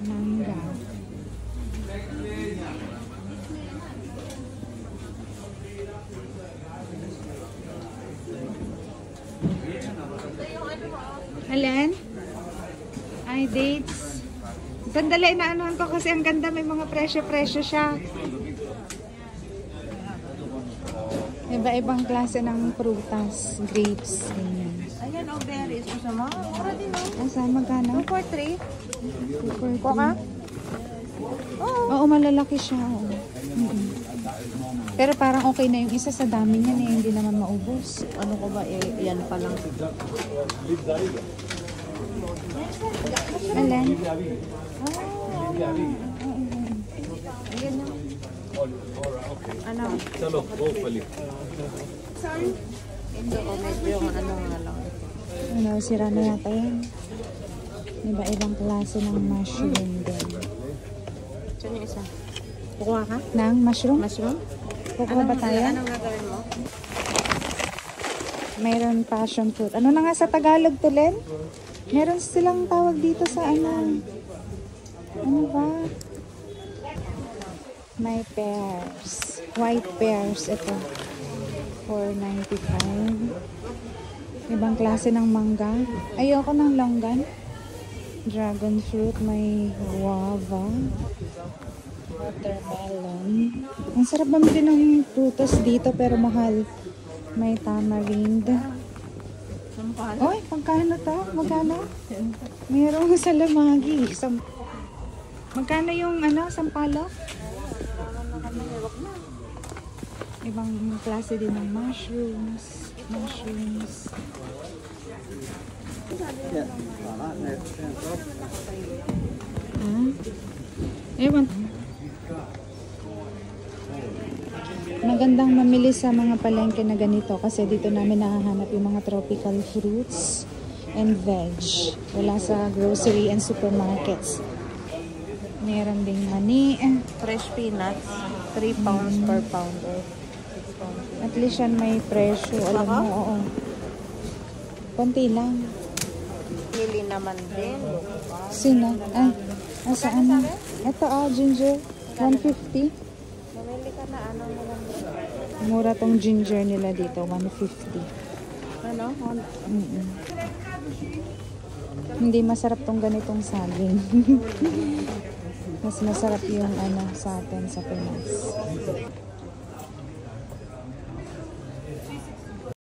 Mangga. Alin? Ay, dates. Sandali, inaanuhan ko kasi ang ganda. May mga presyo-presyo siya. Iba-ibang klase ng prutas. Grapes. Ganyan. Ayan, oh, berries. Masama. Mura din, oh. Saan magkano? 2 for 3. 2 for 3. Kuha ka? Oo, malalaki siya. Oo. Pero parang okay na yung isa sa dami niyan eh. Hindi naman maubos. Ano ko ba? Eh, yan pa lang. Alin? Ano? चलो वो फली Hindi ko medyo yung ano nga lang. Ano, sira na yata yan. Iba-ibang klase ng mushroom din. Saan yung isa? Kukuha ka? Nang mushroom? Mushroom? Kukuha ba tayo? Anong gagawin mo? Mayroon passion fruit. Ano na nga sa Tagalog to, Len? Meron silang tawag dito sa ano. Ano ba? May pears. White pears. Ito. $4.95. Ibang klase ng mangga. Ayoko ng longgan. Dragon fruit. May guava. Watermelon. Ang sarap bumili ng prutas dito pero mahal. May tamarind. Oy, pagkano to? Magkano? Mayroong salamagi. Magkano yung ano, sampalok? Ibang klase din ng mushrooms. Mushrooms. Ewan. Magandang mamili sa mga palengke na ganito kasi dito namin nahahanap yung mga tropical fruits and veg. Wala sa grocery and supermarkets. Meron ding mani. Fresh peanuts. 3 pounds per pound or 6 pounds. At least yan may presyo. Alam mo, oo. Konti lang. Pili naman din. Sino? Ay, saan? Ito ginger. 150. Mamili ka na ano mo lang. Mura tong ginger nila dito. 150. Ano? Hindi masarap tong ganitong saging. Mas masarap yung ano sa atin sa Pinas.